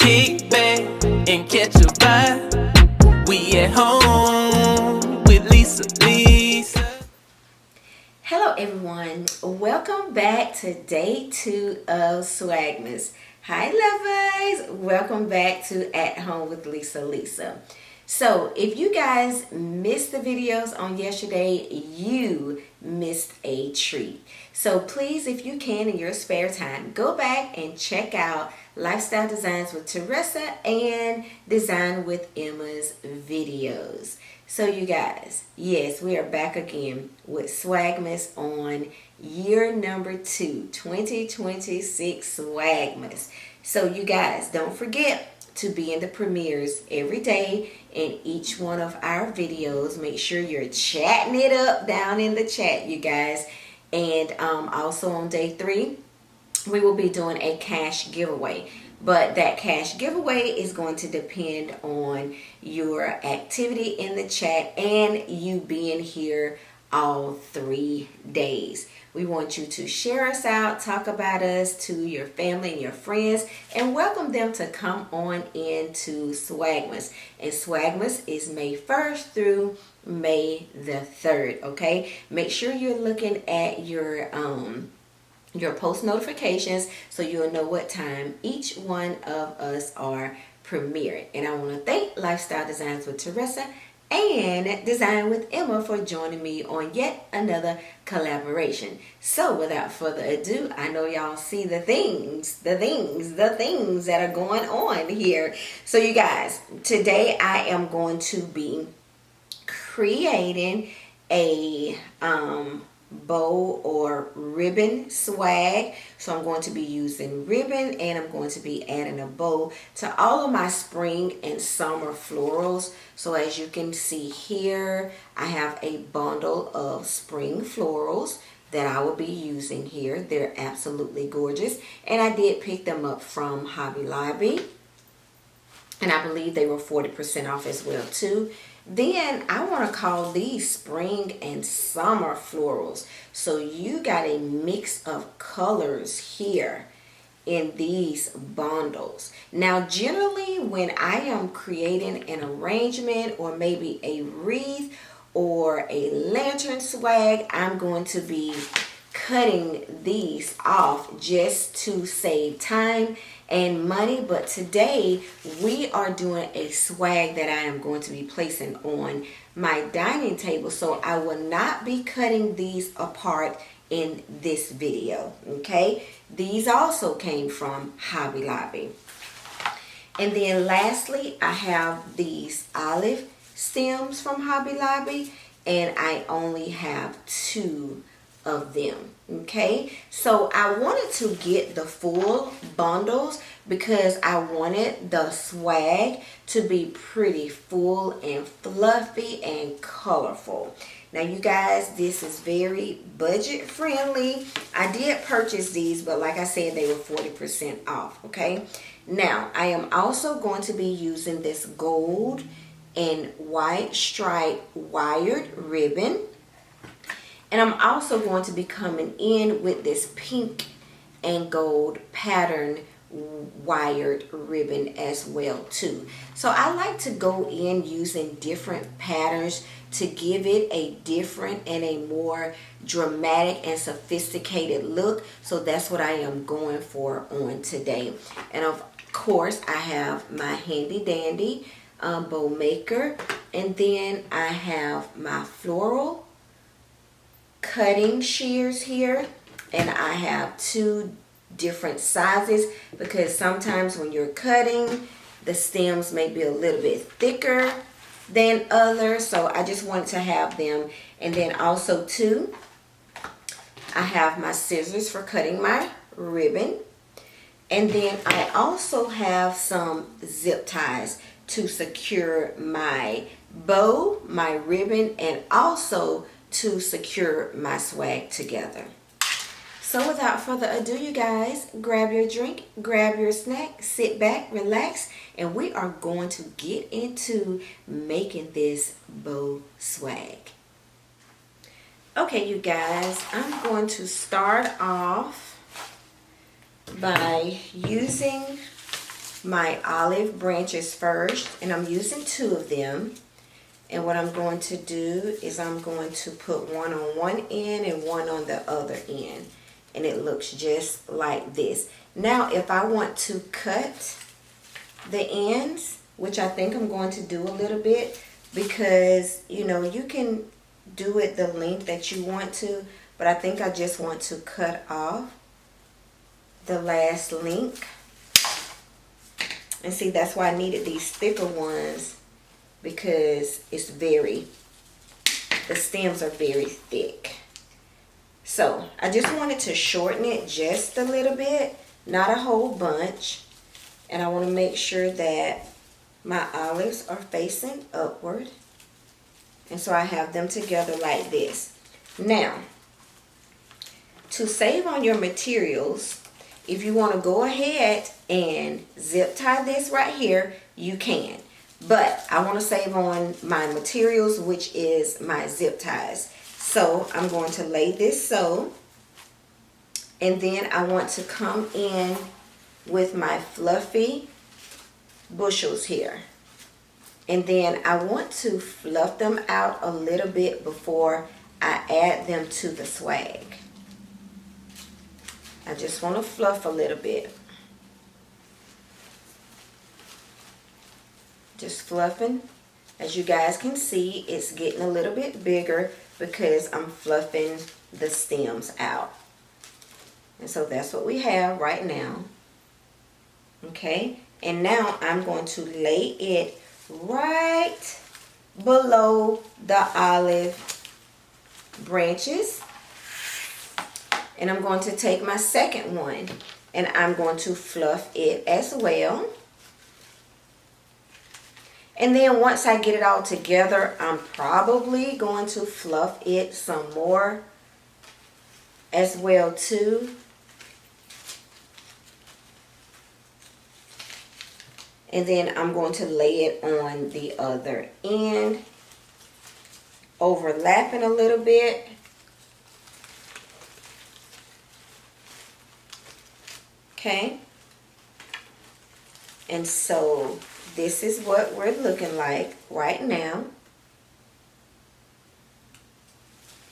kick back and catch a vibe. We at home with Lisa. Hello everyone, welcome back to day 2 of Swagmas. Hi lovers, welcome back to At Home with Lisa. So if you guys missed the videos on yesterday, you missed a treat. So please, if you can in your spare time, go back and check out Lifestyle Designs with Teresa and Design with Emma's videos. So you guys, yes, we are back again with Swagmas on year number 2, 2026 Swagmas. So you guys, don't forget to be in the premieres every day in each one of our videos. Make sure you're chatting it up down in the chat, you guys. And also on day 3, we will be doing a cash giveaway. But that cash giveaway is going to depend on your activity in the chat and you being here all 3 days. We want you to share us out, talk about us to your family and your friends, and welcome them to come on into Swagmas. And Swagmas is May 1st through May the 3rd, okay? Make sure you're looking at your post notifications so you'll know what time each one of us are premiering. And I want to thank Lifestyle Designs with Teresa and Design with Emma for joining me on yet another collaboration. So without further ado, I know y'all see the things that are going on here. So you guys, today I am going to be creating a bow or ribbon swag. So I'm going to be using ribbon and I'm going to be adding a bow to all of my spring and summer florals. So as you can see here, I have a bundle of spring florals that I will be using here. They're absolutely gorgeous, and I did pick them up from Hobby Lobby, and I believe they were 40% off as well too. Then I want to call these spring and summer florals. So you got a mix of colors here in these bundles. Now generally when I am creating an arrangement or maybe a wreath or a lantern swag, I'm going to be cutting these off just to save time and money. But today we are doing a swag that I am going to be placing on my dining table, so I will not be cutting these apart in this video. Okay, these also came from Hobby Lobby. And then lastly, I have these olive stems from Hobby Lobby, and I only have 2 of them. Okay, so I wanted to get the full bundles because I wanted the swag to be pretty full and fluffy and colorful. Now you guys, this is very budget friendly. I did purchase these, but like I said, they were 40% off. Okay, now I am also going to be using this gold and white striped wired ribbon. And I'm also going to be coming in with this pink and gold pattern wired ribbon as well too. So I like to go in using different patterns to give it a different and a more dramatic and sophisticated look. So that's what I am going for on today. And of course I have my handy dandy bow maker, and then I have my floral cutting shears here, and I have 2 different sizes because sometimes when you're cutting, the stems may be a little bit thicker than others, so I just want to have them. And then also too, I have my scissors for cutting my ribbon, and then I also have some zip ties to secure my bow, my ribbon, and also to secure my swag together. So without further ado, you guys, grab your drink, grab your snack, sit back, relax, and we are going to get into making this bow swag. Okay, you guys, I'm going to start off by using my olive branches first, and I'm using 2 of them. And what I'm going to do is I'm going to put one on one end and one on the other end. And it looks just like this. Now, if I want to cut the ends, which I think I'm going to do a little bit, because, you know, you can do it the length that you want to, but I think I just want to cut off the last link. And see, that's why I needed these thicker ones, because it's the stems are very thick. So I just wanted to shorten it just a little bit, not a whole bunch. And I want to make sure that my olives are facing upward. And so I have them together like this. Now, to save on your materials, if you want to go ahead and zip tie this right here, you can. But I want to save on my materials, which is my zip ties. So I'm going to lay this so. And then I want to come in with my fluffy bushels here. And then I want to fluff them out a little bit before I add them to the swag. I just want to fluff a little bit. Just fluffing. As you guys can see, it's getting a little bit bigger because I'm fluffing the stems out. And so that's what we have right now. Okay, and now I'm going to lay it right below the olive branches. And I'm going to take my second one and I'm going to fluff it as well. And then once I get it all together, I'm probably going to fluff it some more as well too. And then I'm going to lay it on the other end, overlapping a little bit. Okay. And so this is what we're looking like right now.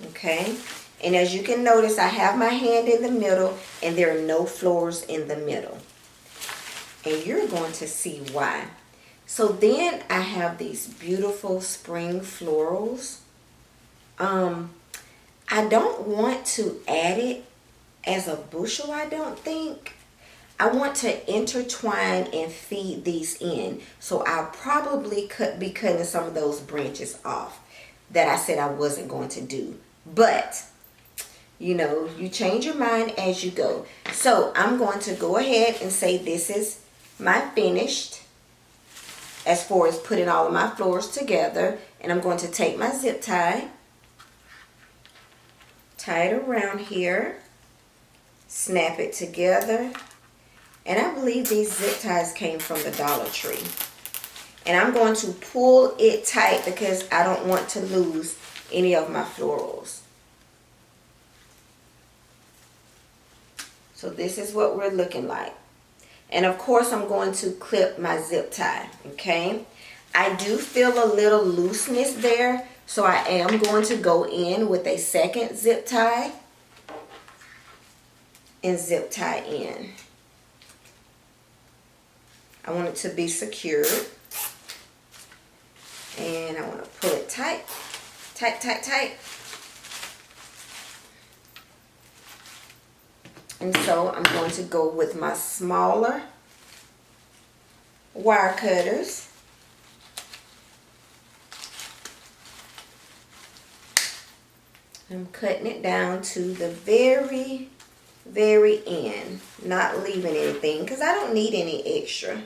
Okay. And as you can notice, I have my hand in the middle and there are no flowers in the middle. And you're going to see why. So then I have these beautiful spring florals. I don't want to add it as a bushel, I don't think. I want to intertwine and feed these in. So I'll probably be cutting some of those branches off that I said I wasn't going to do. But, you know, you change your mind as you go. So I'm going to go ahead and say this is my finished as far as putting all of my flowers together. And I'm going to take my zip tie, tie it around here, snap it together. And I believe these zip ties came from the Dollar Tree. And I'm going to pull it tight because I don't want to lose any of my florals. So this is what we're looking like. And of course I'm going to clip my zip tie, okay? I do feel a little looseness there, so I am going to go in with a second zip tie and zip tie in. I want it to be secured. And I want to pull it tight, tight, tight, tight. And so I'm going to go with my smaller wire cutters. I'm cutting it down to the very, very end, not leaving anything because I don't need any extra.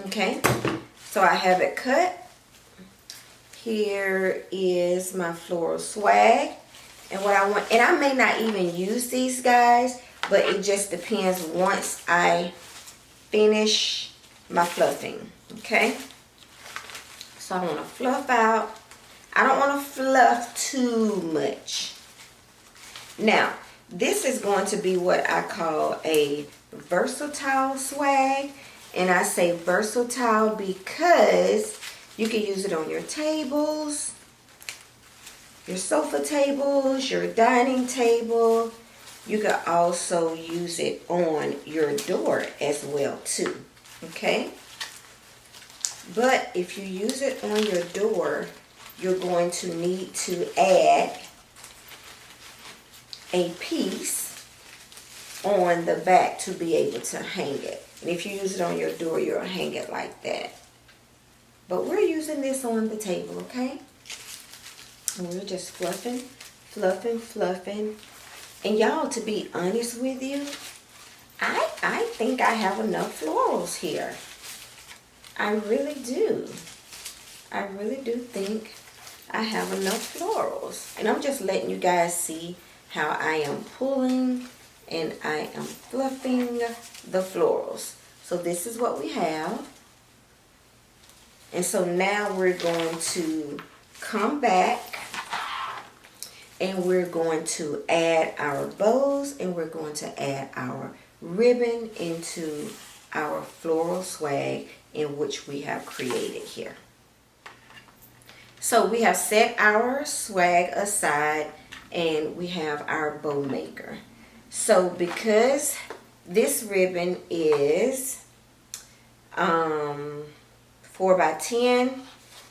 Okay, so I have it cut. Here is my floral swag. And what I want, and I may not even use these guys, but it just depends once I finish my fluffing. Okay, so I want to fluff out. I don't want to fluff too much. Now, this is going to be what I call a versatile swag. And I say versatile because you can use it on your tables, your sofa tables, your dining table. You can also use it on your door as well too, okay? But if you use it on your door, you're going to need to add a piece on the back to be able to hang it. And if you use it on your door, you'll hang it like that. But we're using this on the table, okay? And we're just fluffing, fluffing, fluffing. And y'all, to be honest with you, I think I have enough florals here. I really do. I really do think I have enough florals. And I'm just letting you guys see how I am pulling and I am fluffing the florals. So this is what we have. And so now we're going to come back and we're going to add our bows and we're going to add our ribbon into our floral swag in which we have created here. So we have set our swag aside and we have our bow maker. So because this ribbon is 4x10,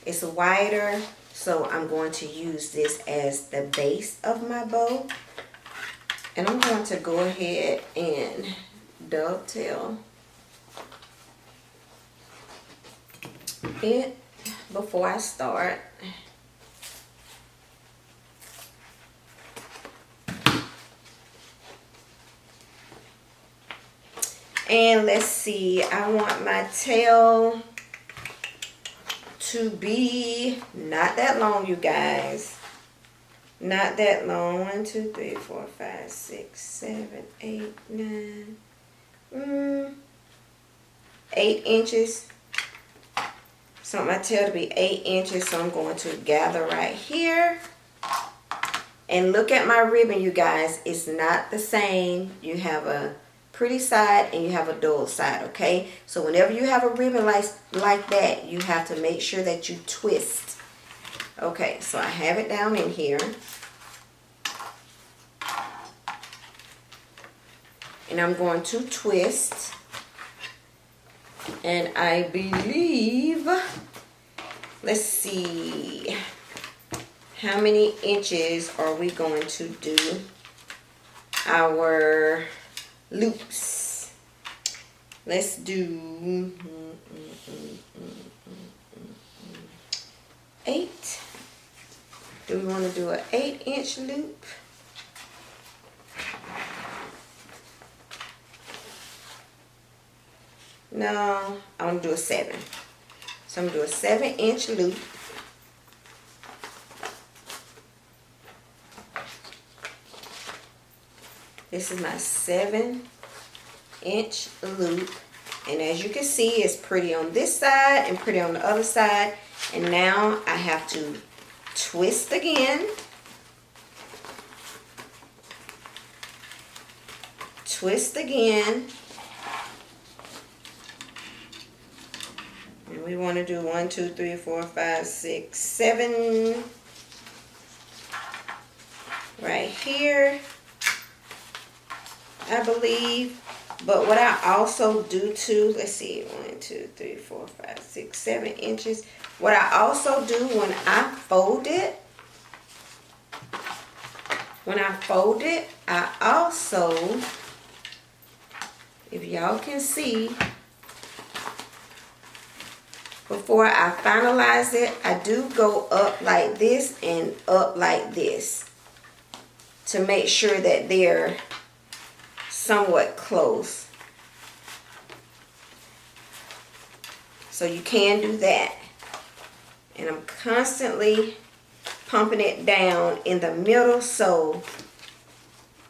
it's wider, so I'm going to use this as the base of my bow. And I'm going to go ahead and dovetail it before I start. And let's see, I want my tail to be not that long, you guys. Not that long. 1, 2, 3, 4, 5, 6, 7, 8, 9. 8 inches. So my tail to be 8 inches. So I'm going to gather right here. And look at my ribbon, you guys. It's not the same. You have a pretty side and you have a dull side, okay? So whenever you have a ribbon like that, you have to make sure that you twist. Okay, so I have it down in here. And I'm going to twist. And I believe, let's see, how many inches are we going to do our loops? Let's do 8. Do we want to do an 8-inch loop? No, I want to do a 7. So I'm going to do a 7-inch loop. This is my 7-inch loop. And as you can see, it's pretty on this side and pretty on the other side. And now I have to twist again. Twist again. And we want to do 1, 2, 3, 4, 5, 6, 7 right here, I believe. But what I also do too, let's see, 1, 2, 3, 4, 5, 6, 7 inches. What I also do when I fold it, I also, if y'all can see, before I finalize it, I do go up like this and up like this to make sure that they're somewhat close. So you can do that. And I'm constantly pumping it down in the middle so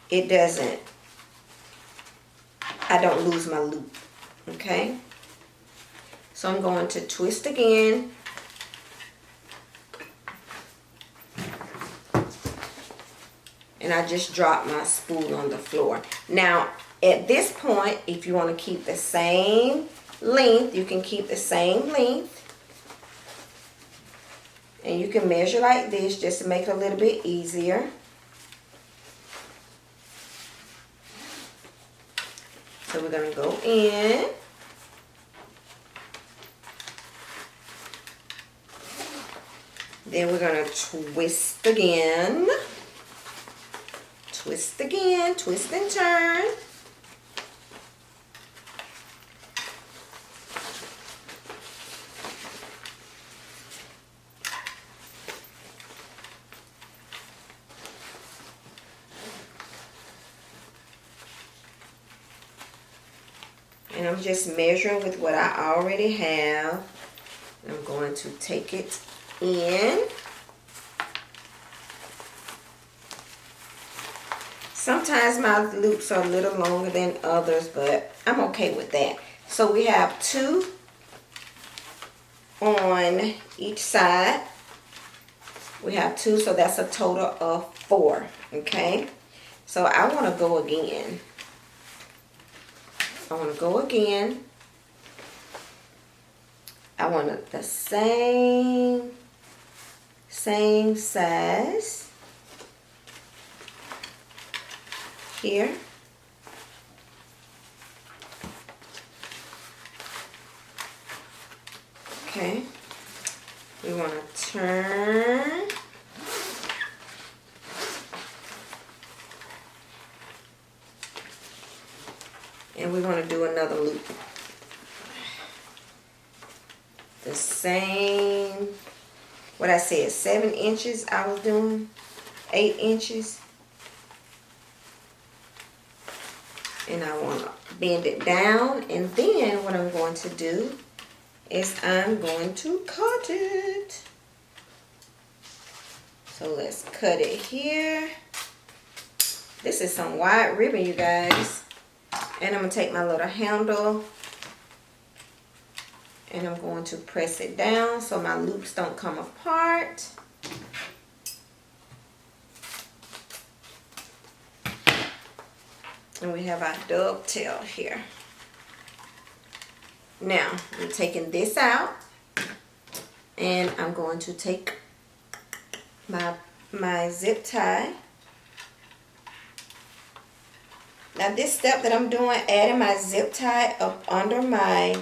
it doesn't, I don't lose my loop. Okay? So I'm going to twist again. and I just dropped my spool on the floor. Now, at this point, if you want to keep the same length, you can keep the same length. And you can measure like this just to make it a little bit easier. So we're going to go in. Then we're going to twist again. Twist again, twist and turn. And I'm just measuring with what I already have. I'm going to take it in. Sometimes my loops are a little longer than others, but I'm okay with that. So we have 2 on each side. We have 2, so that's a total of 4, okay? So I want to go again. I want to go again. I want the same size here. Okay. We want to turn. And we're going to do another loop. The same, what I said, 7 inches I was doing, 8 inches. And I want to bend it down. And then what I'm going to do is I'm going to cut it. So let's cut it here. This is some wide ribbon, you guys. And I'm going to take my little handle and I'm going to press it down so my loops don't come apart. And we have our dovetail here. Now, I'm taking this out and I'm going to take my zip tie. Now this step that I'm doing, adding my zip tie up under my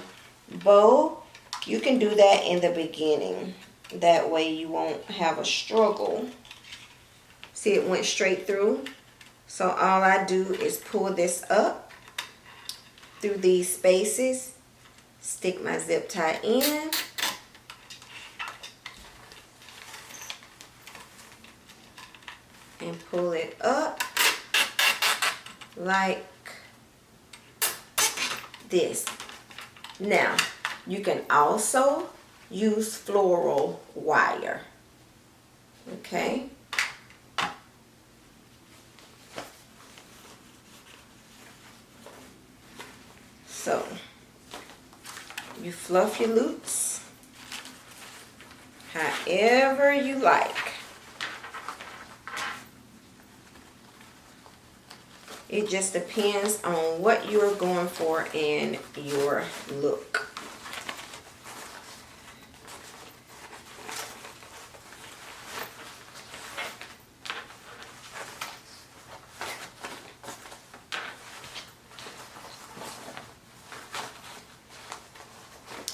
bow, you can do that in the beginning. That way you won't have a struggle. See, it went straight through. So all I do is pull this up through these spaces, stick my zip tie in, and pull it up like this. Now, you can also use floral wire. Okay? So, you fluff your loops however you like. It just depends on what you're going for in your look.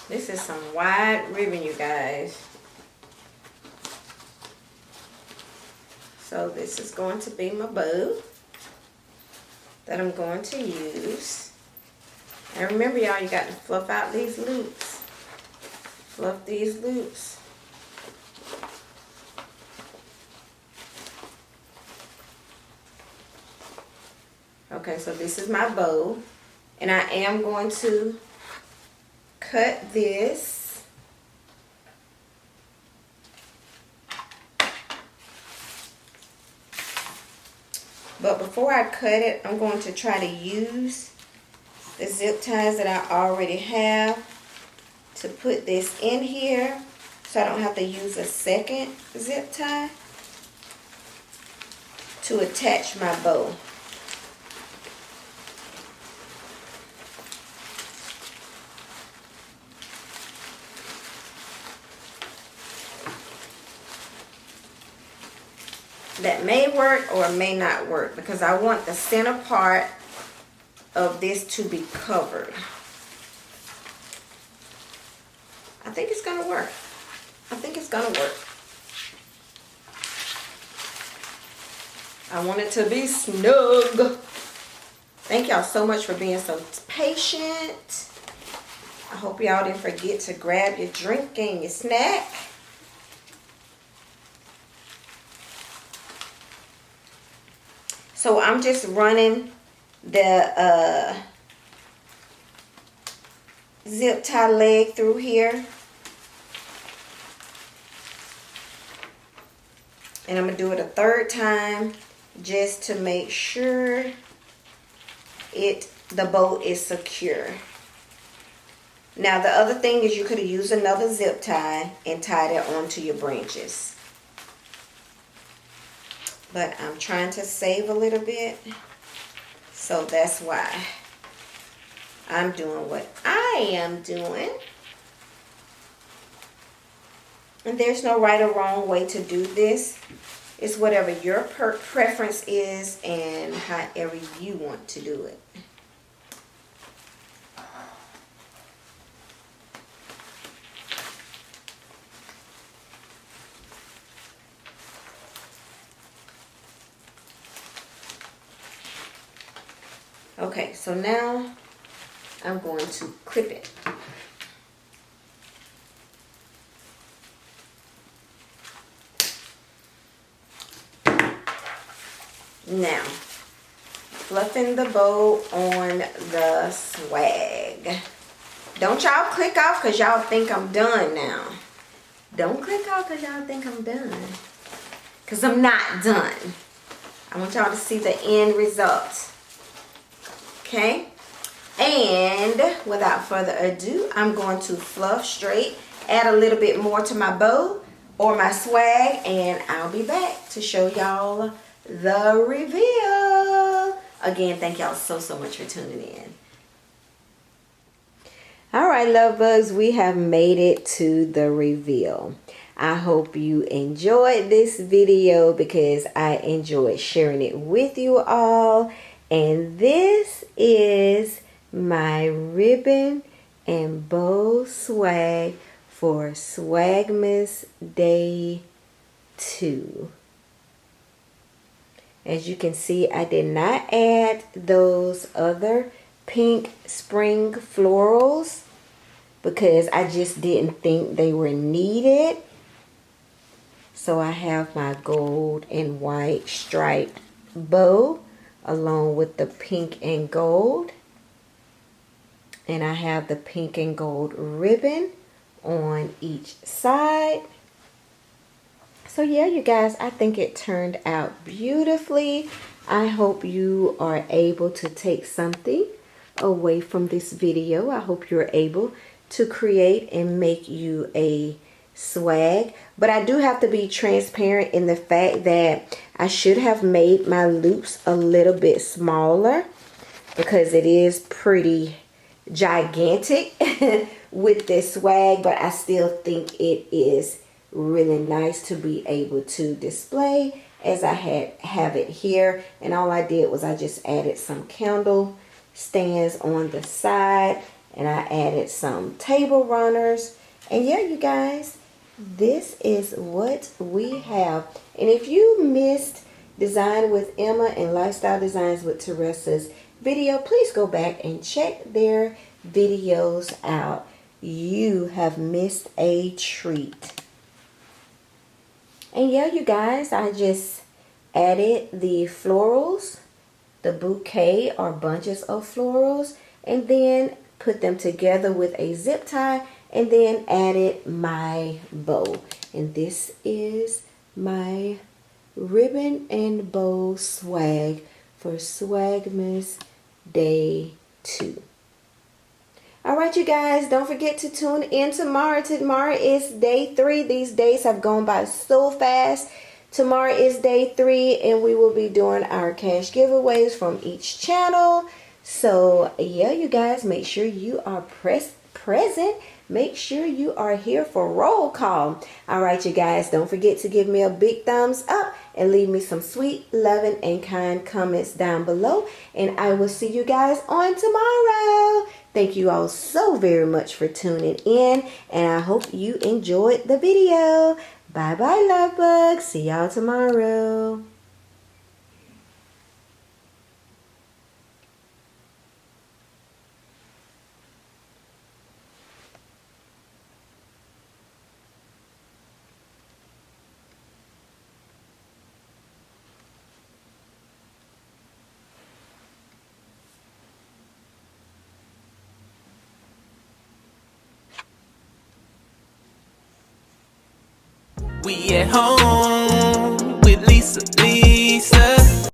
This is some wide ribbon, you guys. So this is going to be my bow that I'm going to use. And remember, y'all, you got to fluff out these loops. Fluff these loops. Okay, so this is my bow. And I am going to cut this. But before I cut it, I'm going to try to use the zip ties that I already have to put this in here so I don't have to use a second zip tie to attach my bow. That may work or may not work because I want the center part of this to be covered. I think it's gonna work. I think it's gonna work. I want it to be snug. Thank y'all so much for being so patient. I hope y'all didn't forget to grab your drink and your snack. So I'm just running the zip tie leg through here. And I'm going to do it a third time just to make sure the bow is secure. Now the other thing is you could have used another zip tie and tied it onto your branches. But I'm trying to save a little bit. So that's why I'm doing what I am doing. And there's no right or wrong way to do this. It's whatever your preference is and however you want to do it. Okay, so now I'm going to clip it. Now, fluffing the bow on the swag. Don't y'all click off because y'all think I'm done now. Don't click off because y'all think I'm done. Because I'm not done. I want y'all to see the end result. Okay? And without further ado, I'm going to fluff straight, add a little bit more to my bow or my swag, and I'll be back to show y'all the reveal. Again, thank y'all so much for tuning in. All right, love bugs, we have made it to the reveal. I hope you enjoyed this video because I enjoyed sharing it with you all. And this is my ribbon and bow swag for Swagmas Day 2. As you can see, I did not add those other pink spring florals because I just didn't think they were needed. So I have my gold and white striped bow along with the pink and gold. And I have the pink and gold ribbon on each side. So yeah, you guys, I think it turned out beautifully. I hope you are able to take something away from this video. I hope you're able to create and make you a swag. But I do have to be transparent in the fact that I should have made my loops a little bit smaller because it is pretty gigantic with this swag, but I still think it is really nice to be able to display as I have it here. And all I did was I just added some candle stands on the side and I added some table runners. And yeah, you guys, this is what we have. And if you missed Design with Emma and Lifestyle Designs with Teresa's video, please go back and check their videos out. You have missed a treat. And yeah, you guys, I just added the florals, the bouquet or bunches of florals, and then put them together with a zip tie and then added my bow. And this is my ribbon and bow swag for Swagmas Day 2. All right, you guys, don't forget to tune in tomorrow. Tomorrow is day 3. These days have gone by so fast. Tomorrow is day 3, and we will be doing our cash giveaways from each channel. So yeah, you guys, make sure you are present. Make sure you are here for roll call. All right, you guys, don't forget to give me a big thumbs up and leave me some sweet, loving, and kind comments down below. And I will see you guys on tomorrow. Thank you all so very much for tuning in, and I hope you enjoyed the video. Bye bye, love bugs. See y'all tomorrow. We at home with Lisa, Lisa.